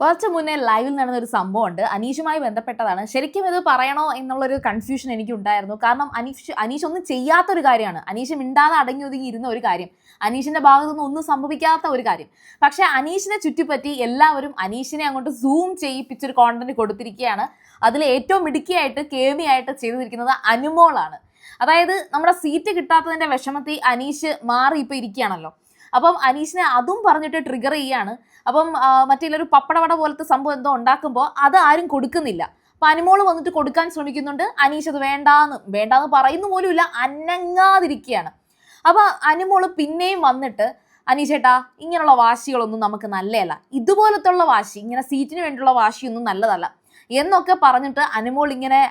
കുറച്ച് മുന്നേ ലൈവിൽ നടന്ന ഒരു സംഭവമുണ്ട്. അനീഷുമായി ബന്ധപ്പെട്ടതാണ്. ശരിക്കും ഇത് പറയണോ എന്നുള്ളൊരു കൺഫ്യൂഷൻ എനിക്കുണ്ടായിരുന്നു. കാരണം അനീഷ് ഒന്നും ചെയ്യാത്തൊരു കാര്യമാണ്. അനീഷ് മിണ്ടാതെ അടങ്ങി ഒതുങ്ങി ഇരുന്ന ഒരു കാര്യം, അനീഷിന്റെ ഭാഗത്തുനിന്ന് ഒന്നും സംഭവിക്കാത്ത ഒരു കാര്യം. പക്ഷെ അനീഷിനെ ചുറ്റിപ്പറ്റി എല്ലാവരും അനീഷിനെ അങ്ങോട്ട് സൂം ചെയ്യിപ്പിച്ചൊരു കോണ്ടന്റ് കൊടുത്തിരിക്കുകയാണ്. അതിൽ ഏറ്റവും മിടുക്കിയായിട്ട് കേമിയായിട്ട് ചെയ്തിരിക്കുന്നത് അനുമോളാണ്. അതായത് നമ്മുടെ സീറ്റ് കിട്ടാത്തതിന്റെ വിഷമത്തിൽ അനീഷ് മാറി ഇപ്പൊ ഇരിക്കുകയാണല്ലോ. അപ്പം അനീഷിനെ അതും പറഞ്ഞിട്ട് ട്രിഗർ ചെയ്യാണ്. അപ്പം മറ്റേലൊരു പപ്പടവട പോലത്തെ സംഭവം എന്തോ ഉണ്ടാക്കുമ്പോൾ അത് ആരും കൊടുക്കുന്നില്ല. അപ്പൊ അനുമോള് വന്നിട്ട് കൊടുക്കാൻ ശ്രമിക്കുന്നുണ്ട്. അനീഷ് അത് വേണ്ടാന്ന് പറയുന്ന പോലും ഇല്ല, അനങ്ങാതിരിക്കുകയാണ്. അപ്പൊ അനുമോള് പിന്നെയും വന്നിട്ട് അനീഷേട്ടാ ഇങ്ങനെയുള്ള വാശികളൊന്നും നമുക്ക് നല്ലതല്ല, ഇതുപോലത്തുള്ള വാശി, ഇങ്ങനെ സീറ്റിന് വേണ്ടിയുള്ള വാശിയൊന്നും നല്ലതല്ല എന്നൊക്കെ പറഞ്ഞിട്ട് അനുമോൾ ഇങ്ങനെ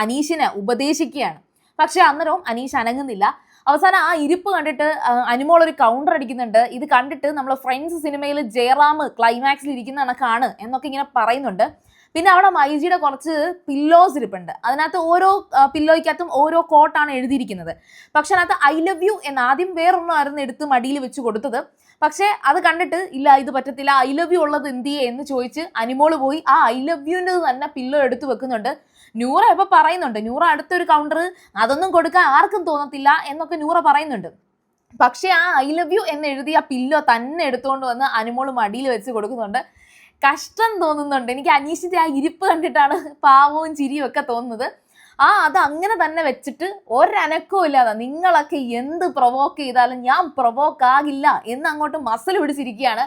അനീഷിനെ ഉപദേശിക്കുകയാണ്. പക്ഷെ അന്നേരവും അനീഷ് അനങ്ങുന്നില്ല. അവസാനം ആ ഇരിപ്പ് കണ്ടിട്ട് അനുമോൾ ഒരു കൗണ്ടർ അടിക്കുന്നുണ്ട്. ഇത് കണ്ടിട്ട് നമ്മൾ ഫ്രണ്ട്സ് സിനിമയിൽ ജയറാം ക്ലൈമാക്സിൽ ഇരിക്കുന്ന കണക്കാണ് എന്നൊക്കെ ഇങ്ങനെ പറയുന്നുണ്ട്. പിന്നെ അവിടെ മൈജിയുടെ കുറച്ച് പില്ലോസ് ഇരിപ്പുണ്ട്. അതിനകത്ത് ഓരോ പില്ലോയ്ക്കകത്തും ഓരോ കോട്ടാണ് എഴുതിയിരിക്കുന്നത്. പക്ഷെ അതിനകത്ത് ഐ ലവ് യു എന്ന് ആദ്യം വേറൊന്നായിരുന്നു എടുത്ത് മടിയിൽ വെച്ച് കൊടുത്തത്. പക്ഷെ അത് കണ്ടിട്ട് ഇല്ല ഇത് പറ്റത്തില്ല, ഐ ലവ് യു ഉള്ളത് എന്തിയെ എന്ന് ചോദിച്ച് അനുമോള് പോയി ആ ഐ ലവ് യുവിൻ്റെ തന്നെ പില്ലോ എടുത്ത് വെക്കുന്നുണ്ട്. നൂറ ഇപ്പൊ പറയുന്നുണ്ട്, നൂറ അടുത്തൊരു കൗണ്ടർ അതൊന്നും കൊടുക്കാൻ ആർക്കും തോന്നത്തില്ല എന്നൊക്കെ നൂറ പറയുന്നുണ്ട്. പക്ഷെ ആ ഐ ലവ് യു എന്ന് എഴുതിയ പില്ലോ തന്നെ എടുത്തുകൊണ്ട് വന്ന് അനുമോള് മടിയിൽ വെച്ച് കൊടുക്കുന്നുണ്ട്. കഷ്ടം തോന്നുന്നുണ്ട് എനിക്ക്. അനീഷിന്റെ ആ ഇരിപ്പ് കണ്ടിട്ടാണ് പാവവും ചിരിയും ഒക്കെ തോന്നുന്നത്. അത് അങ്ങനെ തന്നെ വെച്ചിട്ട് ഒരനക്കവും ഇല്ലാതെ നിങ്ങളൊക്കെ എന്ത് പ്രൊവോക്ക് ചെയ്താലും ഞാൻ പ്രൊവോക്ക് ആകില്ല എന്ന് അങ്ങോട്ട് മസിൽ പിടിച്ചിരിക്കുകയാണ്.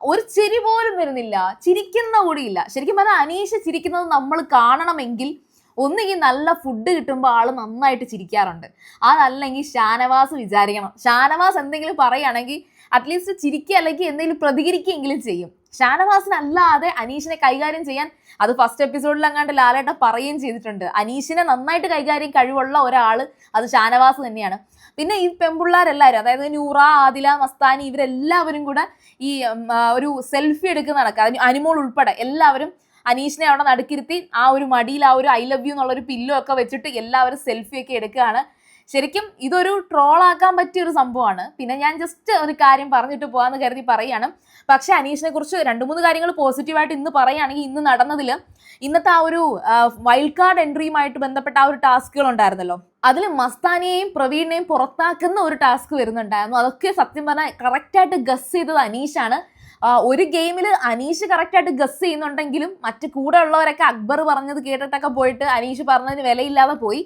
ഒരു ചിരി പോലും വരുന്നില്ല, ചിരിക്കുന്ന കൂടിയില്ല. ശരിക്കും പറഞ്ഞാൽ അനീഷ് ചിരിക്കുന്നത് നമ്മൾ കാണണമെങ്കിൽ ഒന്നുകിൽ നല്ല ഫുഡ് കിട്ടുമ്പോൾ ആള് നന്നായിട്ട് ചിരിക്കാറുണ്ട്, അതല്ലെങ്കിൽ ഷാനവാസ് വിചാരിക്കണം. ഷാനവാസ് എന്തെങ്കിലും പറയുകയാണെങ്കിൽ അറ്റ്ലീസ്റ്റ് ചിരിക്കുക അല്ലെങ്കിൽ എന്തെങ്കിലും പ്രതികരിക്കുകയെങ്കിലും ചെയ്യും. ഷാനവാസിനല്ലാതെ അനീഷിനെ കൈകാര്യം ചെയ്യാൻ, അത് ഫസ്റ്റ് എപ്പിസോഡിൽ അങ്ങാണ്ട് ലാലേട്ട പറയുകയും ചെയ്തിട്ടുണ്ട്, അനീഷിനെ നന്നായിട്ട് കൈകാര്യം കഴിവുള്ള ഒരാൾ അത് ഷാനവാസ് തന്നെയാണ്. പിന്നെ ഈ പെൺപിള്ളേരെല്ലാവരും, അതായത് നൂറ, ആദില, മസ്താനി, ഇവരെല്ലാവരും കൂടെ ഈ ഒരു സെൽഫി എടുക്കുന്ന നടക്കുക, അനുമോൾ ഉൾപ്പെടെ എല്ലാവരും അനീഷിനെ അവിടെ നടുക്കിരുത്തി ആ ഒരു മടിയിൽ ആ ഒരു ഐ ലവ് യു എന്നുള്ളൊരു പില്ലോ ഒക്കെ വെച്ചിട്ട് എല്ലാവരും സെൽഫി ഒക്കെ എടുക്കുകയാണ്. ശരിക്കും ഇതൊരു ട്രോളാക്കാൻ പറ്റിയ ഒരു സംഭവമാണ്. പിന്നെ ഞാൻ ജസ്റ്റ് ഒരു കാര്യം പറഞ്ഞിട്ട് പോകാന്ന് കരുതി പറയാണ്. പക്ഷെ അനീഷിനെ കുറിച്ച് 2-3 കാര്യങ്ങൾ പോസിറ്റീവായിട്ട് ഇന്ന് പറയുകയാണെങ്കിൽ, ഇന്ന് നടന്നതിൽ ഇന്നത്തെ ആ ഒരു വൈൽഡ് കാർഡ് എൻട്രിയുമായിട്ട് ബന്ധപ്പെട്ട ആ ഒരു ടാസ്കുകൾ ഉണ്ടായിരുന്നല്ലോ, അതിൽ മസ്താനിയെയും പ്രവീണിനെയും പുറത്താക്കുന്ന ഒരു ടാസ്ക് വരുന്നുണ്ടായിരുന്നു. അതൊക്കെ സത്യം പറഞ്ഞാൽ കറക്റ്റായിട്ട് ഗസ് ചെയ്തത് അനീഷാണ്. ഒരു ഗെയിമിൽ അനീഷ് കറക്റ്റായിട്ട് ഗസ് ചെയ്യുന്നുണ്ടെങ്കിലും മറ്റ് കൂടെ ഉള്ളവരൊക്കെ അക്ബർ പറഞ്ഞത് കേട്ടിട്ടൊക്കെ പോയിട്ട് അനീഷ് പറഞ്ഞതിന് വിലയില്ലാതെ പോയി.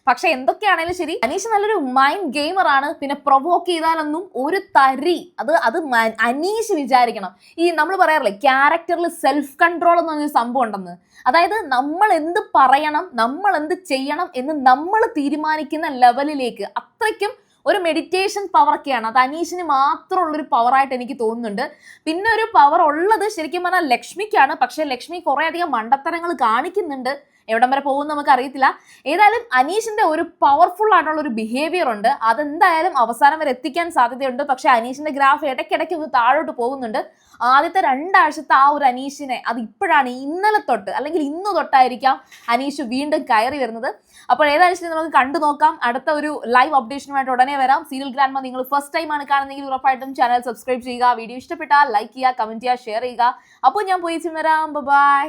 പക്ഷെ എന്തൊക്കെയാണെങ്കിലും ശരി, അനീഷ് നല്ലൊരു മൈൻഡ് ഗെയിമറാണ്. പിന്നെ പ്രൊവോക്ക് ചെയ്താലൊന്നും ഒരു തരി അത് അനീഷ് വിചാരിക്കണം. ഈ നമ്മൾ പറയാറില്ലേ ക്യാരക്ടറിൽ സെൽഫ് കൺട്രോൾ എന്ന് പറഞ്ഞൊരു സംഭവം ഉണ്ടെന്ന്. അതായത് നമ്മൾ എന്ത് പറയണം, നമ്മൾ എന്ത് ചെയ്യണം എന്ന് നമ്മൾ തീരുമാനിക്കുന്ന ലെവലിലേക്ക് അത്രയ്ക്കും ഒരു മെഡിറ്റേഷൻ പവറൊക്കെയാണ്. അത് അനീഷിന് മാത്രമുള്ളൊരു പവറായിട്ട് എനിക്ക് തോന്നുന്നുണ്ട്. പിന്നെ ഒരു പവർ ഉള്ളത് ശരിക്കും പറഞ്ഞാൽ ലക്ഷ്മിക്കാണ്. പക്ഷെ ലക്ഷ്മി കുറേ അധികം മണ്ടത്തരങ്ങൾ കാണിക്കുന്നുണ്ട്. എവിടം വരെ പോകുമെന്ന് നമുക്ക് അറിയത്തില്ല. ഏതായാലും അനീഷിന്റെ ഒരു പവർഫുൾ ആയിട്ടുള്ള ഒരു ബിഹേവിയർ ഉണ്ട്. അതെന്തായാലും അവസാനം വരെ എത്തിക്കാൻ സാധ്യതയുണ്ട്. പക്ഷെ അനീഷിന്റെ ഗ്രാഫ് ഇടയ്ക്കിടയ്ക്ക് ഒന്ന് താഴോട്ട് പോകുന്നുണ്ട്. ആദ്യത്തെ 2 ആഴ്ചത്തെ ആ ഒരു അനീഷിനെ അത് ഇപ്പോഴാണ്, ഇന്നലെ തൊട്ട് അല്ലെങ്കിൽ ഇന്ന് തൊട്ടായിരിക്കാം അനീഷ് വീണ്ടും കയറി വരുന്നത്. അപ്പോൾ ഏതായാലും നമുക്ക് കണ്ടു നോക്കാം. അടുത്ത ഒരു ലൈവ് അപ്ഡേഷനുമായിട്ട് ഉടനെ വരാം. സീരിയൽ ഗ്രാൻഡ്മ നിങ്ങൾ ഫസ്റ്റ് ടൈം ആണ് കാണുന്നതെങ്കിൽ ഉറപ്പായിട്ടും ചാനൽ സബ്സ്ക്രൈബ് ചെയ്യുക. വീഡിയോ ഇഷ്ടപ്പെട്ടാൽ ലൈക്ക് ചെയ്യുക, കമന്റ് ചെയ്യുക, ഷെയർ ചെയ്യുക. അപ്പോൾ ഞാൻ പോയി വരാം. ബൈ.